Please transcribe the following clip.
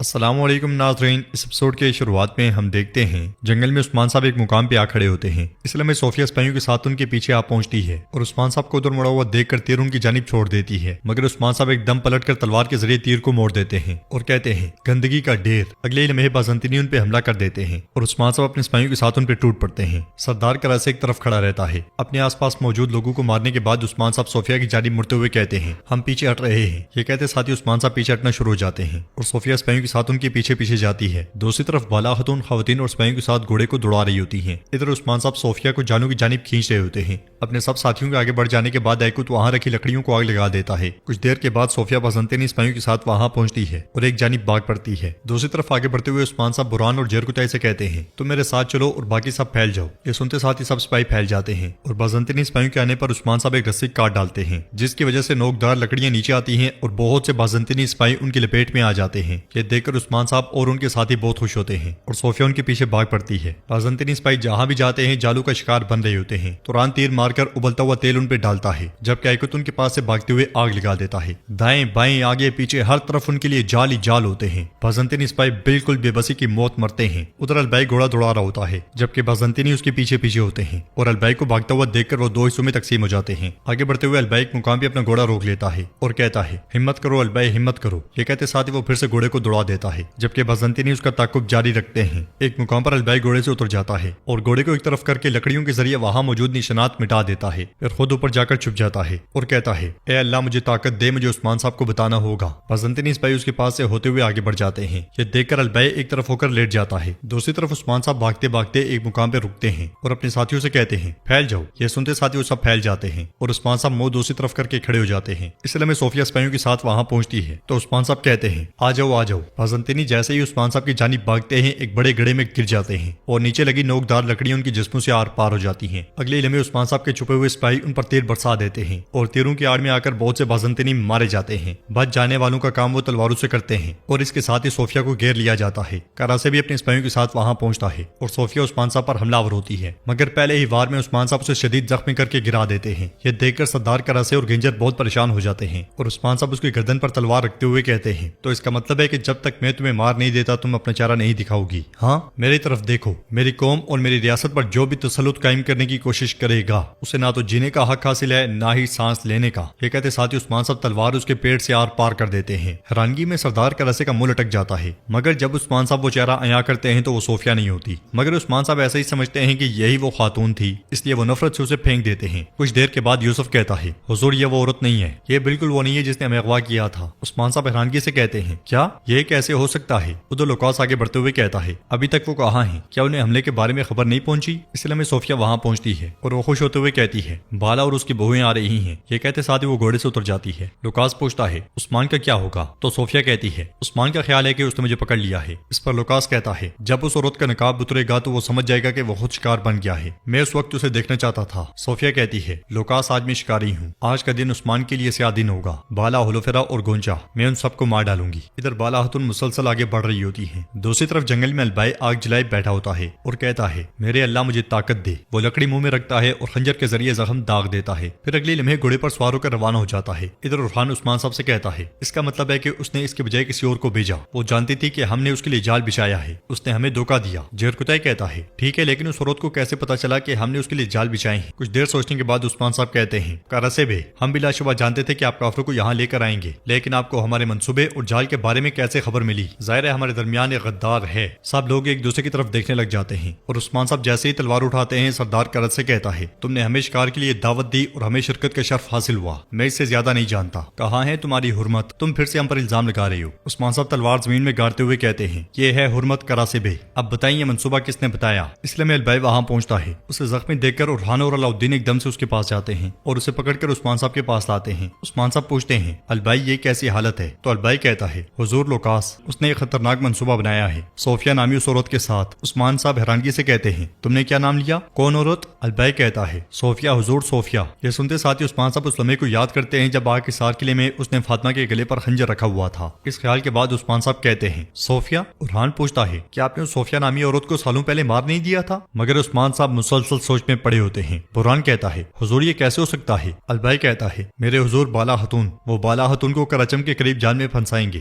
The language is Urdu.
السلام علیکم ناظرین، اس ایپیسوڈ کے شروعات میں ہم دیکھتے ہیں جنگل میں عثمان صاحب ایک مقام پہ آ کھڑے ہوتے ہیں۔ اس لیے صوفیہ سپاہیوں کے ساتھ ان کے پیچھے آ پہنچتی ہے اور عثمان صاحب کو ادھر مڑا ہوا دیکھ کر تیر ان کی جانب چھوڑ دیتی ہے، مگر عثمان صاحب ایک دم پلٹ کر تلوار کے ذریعے تیر کو موڑ دیتے ہیں اور کہتے ہیں گندگی کا ڈھیر۔ اگلے لمحے بازنطینی ان پہ حملہ کر دیتے ہیں اور عثمان صاحب اپنے سپاہیوں کے ساتھ ان پہ ٹوٹ پڑتے ہیں۔ سردار کراسے ایک طرف کھڑا رہتا ہے۔ اپنے آس پاس موجود لوگوں کو مارنے کے بعد عثمان صاحب صوفیہ کی جانب مڑتے ہوئے کہتے ہیں ہم پیچھے ہٹ رہے ہیں۔ یہ کہتے ساتھ ہی عثمان صاحب پیچھے ہٹنا شروع ہو جاتے ہیں اور صوفیہ سپاہیوں کے ساتھ ان کے پیچھے جاتی ہے۔ دوسری طرف بالا خاتون خواتین اور سپاہیوں کے ساتھ گھوڑے کو دوڑا رہی ہوتی ہیں۔ ادھر عثمان صاحب صوفیہ کو جانو کی جانب کھینچ رہے ہوتے ہیں۔ اپنے سب ساتھیوں کے آگے بڑھ جانے کے بعد ایکوت وہاں رکھی لکڑیوں کو آگ لگا دیتا ہے۔ کچھ دیر کے بعد صوفیہ بازنطینی سپاہیوں کے ساتھ وہاں پہنچتی ہے اور ایک جانب بھاگ پڑتی ہے۔ دوسری طرف آگے بڑھتے ہوئے عثمان صاحب برہان اور جیرکتائی سے کہتے ہیں تم میرے ساتھ چلو اور باقی سب پھیل جاؤ۔ یہ سنتے ساتھ ہی سب سپاہی پھیل جاتے ہیں اور بازنطینی سپاہیوں کے آنے پر عثمان صاحب ایک رسی کاٹ ڈالتے ہیں، جس کی وجہ سے نوکدار لکڑیاں نیچے آتی ہیں اور بہت سے بازنطینی سپاہی ان کی لپیٹ میں آ جاتے ہیں۔ یہ دیکھ کر عثمان صاحب اور ان کے ساتھی بہت خوش ہوتے ہیں اور صوفیہ ان کے پیچھے بھاگ پڑتی ہے۔ بازنطینی سپاہی جہاں بھی جاتے ہیں جالو کا شکار بن رہے ہوتے ہیں۔ توران تیر مار کر ابلتا ہوا تیل ان پہ ڈالتا ہے، جبکہ ایکوت ان کے پاس سے بھاگتے ہوئے آگ لگا دیتا ہے۔ دائیں بائیں آگے پیچھے ہر طرف ان کے لیے جال ہی جال ہوتے ہیں۔ بازنطینی سپاہی بالکل بے بسی کی موت مرتے ہیں۔ ادھر البائی گھوڑا دوڑا رہا ہوتا ہے، جبکہ بازنطینی اس کے پیچھے ہوتے ہیں اور البائی کو بھاگتا ہوا دیکھ کر وہ دو حصوں میں تقسیم ہو جاتے ہیں۔ آگے بڑھتے ہوئے البائی ایک مقام پہ اپنا گھوڑا روک لیتا ہے اور کہتا ہے ہمت کرو البائی ہمت کرو۔ یہ کہتے ساتھ ہی وہ پھر سے گھوڑے کو دوڑا دیتا ہے، جبکہ بازنطینی اس کا تعاقب جاری رکھتے ہیں۔ ایک مقام پر البائی گھوڑے سے اتر جاتا ہے اور گھوڑے کو ایک طرف کر کے لکڑیوں کے ذریعے وہاں موجود نشانات مٹا دیتا ہے، پھر خود اوپر جا کر چھپ جاتا ہے اور کہتا ہے اے اللہ مجھے طاقت دے، مجھے عثمان صاحب کو بتانا ہوگا۔ بازنطینی سپاہی اس کے پاس سے ہوتے ہوئے آگے بڑھ جاتے ہیں۔ یہ دیکھ کر البائی ایک طرف ہو کر لیٹ جاتا ہے۔ دوسری طرف عثمان صاحب بھاگتے بھاگتے ایک مقام پہ رکتے ہیں اور اپنے ساتھیوں سے کہتے ہیں پھیل جاؤ۔ یہ سنتے ساتھی وہ سب پھیل جاتے ہیں اور عثمان صاحب منہ دوسری طرف کر کے کھڑے ہو جاتے ہیں۔ اس لیے صوفیہ سپاہیوں کے ساتھ وہاں پہنچتی ہے تو عثمان صاحب کہتے ہیں آ جاؤ آ جاؤ۔ بازنطینی جیسے ہی عثمان صاحب کی جانب بھاگتے ہیں ایک بڑے گڑھے میں گر جاتے ہیں اور نیچے لگی نوکدار لکڑیاں ان کے جسموں سے آر پار ہو جاتی ہیں۔ اگلے لمحے عثمان صاحب کے چھپے ہوئے سپاہی ان پر تیر برسا دیتے ہیں اور تیروں کی آڑ میں آ کر بہت سے بازنطینی مارے جاتے ہیں۔ بچ جانے والوں کا کام وہ تلواروں سے کرتے ہیں اور اس کے ساتھ ہی صوفیہ کو گھیر لیا جاتا ہے۔ کراسے بھی اپنے سپاہیوں کے ساتھ وہاں پہنچتا ہے اور صوفیہ عثمان صاحب پر حملہ آور ہوتی ہے، مگر پہلے ہی وار میں عثمان صاحب اسے شدید زخمی کر کے گرا دیتے ہیں۔ یہ دیکھ کر سردار کراسے اور گنجر بہت پریشان ہو جاتے ہیں اور عثمان صاحب اس کی گردن پر تلوار رکھتے ہوئے کہتے ہیں تو اس کا مطلب ہے کہ جب تک میں تمہیں مار نہیں دیتا تم اپنا چارہ نہیں دکھاؤ گی۔ ہاں میری طرف دیکھو، میری قوم اور میری ریاست پر جو بھی تسلط قائم کرنے کی کوشش کرے گا اسے نہ تو جینے کا حق حاصل ہے نہ ہی سانس لینے کا۔ یہ کہتے ساتھ ہی عثمان صاحب تلوار اس کے پیٹ سے آر پار کر دیتے ہیں۔ حیرانگی میں سردار کراسے کا منہ لٹک جاتا ہے، مگر جب عثمان صاحب وہ چہرہ عیاں کرتے ہیں تو وہ صوفیہ نہیں ہوتی، مگر عثمان صاحب ایسا ہی سمجھتے ہیں کہ یہی وہ خاتون تھی، اس لیے وہ نفرت سے اسے پھینک دیتے ہیں۔ کچھ دیر کے بعد یوسف کہتا ہے حضور یہ وہ عورت نہیں ہے، یہ بالکل وہ نہیں ہے جس نے ہمیں اغوا کیا تھا۔ عثمان صاحب حیرانگی سے کہتے ہیں کیا یہ کیسے ہو سکتا ہے؟ ادھر لوکاس آگے بڑھتے ہوئے کہتا ہے ابھی تک وہ کہاں ہیں؟ کیا انہیں حملے کے بارے میں خبر نہیں پہنچی؟ اس لیے صوفیہ وہاں پہنچتی ہے اور وہ خوش ہوتے ہوئے کہتی ہے بالا اور اس کی بہویں آ رہی ہیں۔ یہ کہتے ساتھ ہی وہ گھوڑے سے اتر جاتی ہے۔ لوکاس پوچھتا ہے عثمان کا کیا ہوگا؟ تو صوفیہ کہتی ہے عثمان کا خیال ہے کہ اس نے مجھے پکڑ لیا ہے۔ اس پر لوکاس کہتا ہے جب اس عورت کا نقاب اترے گا تو وہ سمجھ جائے گا کہ وہ خود شکار بن گیا ہے، میں اس وقت اسے دیکھنا چاہتا تھا۔ صوفیہ کہتی ہے لوکاس آج میں شکاری ہوں، آج کا دن عثمان کے لیے سیاہ دن ہوگا، بالا ہولوفیرا اور گونچا میں ان سب کو مار ڈالوں گی۔ ادھر بالا ہتن مسلسل آگے بڑھ رہی ہوتی ہیں۔ دوسری طرف جنگل میں البائی آگ جلائے بیٹھا ہوتا ہے اور کہتا ہے میرے اللہ مجھے طاقت دے۔ وہ لکڑی منہ میں رکھتا ہے اور خنجر کے ذریعے زخم داغ دیتا ہے، پھر اگلے لمحے گھوڑے پر سوار ہو کر روانہ ہو جاتا ہے۔ ادھر عرفان عثمان صاحب سے کہتا ہے اس کا مطلب ہے کہ اس نے اس کے بجائے کسی اور کو بھیجا، وہ جانتی تھی کہ ہم نے اس کے لیے جال بچھایا ہے، اس نے ہمیں دھوکہ دیا۔ جیرکتائی کہتا ہے ٹھیک ہے لیکن اس عورت کو کیسے پتا چلا کہ ہم نے اس کے لیے جال بچھائے ہیں؟ کچھ دیر سوچنے کے بعد عثمان صاحب کہتے ہیں کراسے بے ہم بلا شبہ جانتے تھے کہ آپ کافروں کو یہاں لے کر آئیں گے، لیکن آپ کو ہمارے منصوبے اور جال کے بارے میں کیسے خبر ملی؟ ظاہر ہے ہمارے درمیان ایک غدار ہے۔ سب لوگ ایک دوسرے کی طرف دیکھنے لگ جاتے ہیں اور عثمان صاحب جیسے ہی تلوار اٹھاتے ہیں سردار کرت سے کہتا ہے تم نے ہمیں شکار کے لیے دعوت دی اور ہمیں شرکت کا شرف حاصل ہوا، میں اس سے زیادہ نہیں جانتا، کہاں ہے تمہاری حرمت؟ تم پھر سے ہم پر الزام لگا رہے ہو۔ عثمان صاحب تلوار زمین میں گاڑتے ہوئے کہتے ہیں یہ ہے حرمت کراسے بے، اب بتائیں یہ منصوبہ کس نے بتایا؟ اس لیے میں البائی وہاں پہنچتا ہے، اسے زخمی دیکھ کر ارحان اور علاؤدین ایک دم سے اس کے پاس جاتے ہیں اور اسے پکڑ کر عثمان صاحب کے پاس لاتے ہیں۔ عثمان صاحب پوچھتے ہیں البائی یہ کیسی حالت ہے؟ تو البائی کہتا ہے حضور لوکاس اس نے ایک خطرناک منصوبہ بنایا ہے صوفیہ نامی اس عورت کے ساتھ۔ عثمان صاحب حیرانگی سے کہتے ہیں تم نے کیا نام لیا؟ کون عورت؟ البائی کہتا ہے صوفیہ حضور صوفیہ۔ یہ سنتے ساتھ ہی عثمان صاحب اس لمحے کو یاد کرتے ہیں جب آگ کے سار قلعے میں اس نے فاطمہ کے گلے پر خنجر رکھا ہوا تھا۔ اس خیال کے بعد عثمان صاحب کہتے ہیں صوفیہ؟ ارحان پوچھتا ہے کیا آپ نے اس صوفیہ نامی عورت کو سالوں پہلے مار نہیں دیا تھا؟ مگر عثمان صاحب مسلسل سوچ میں پڑے ہوتے ہیں۔ برہان کہتا ہے حضور یہ کیسے ہو سکتا ہے؟ البائی کہتا ہے میرے حضور بالا خاتون، وہ بالا خاتون کو کراچم کے قریب جال میں پھنسائیں گے۔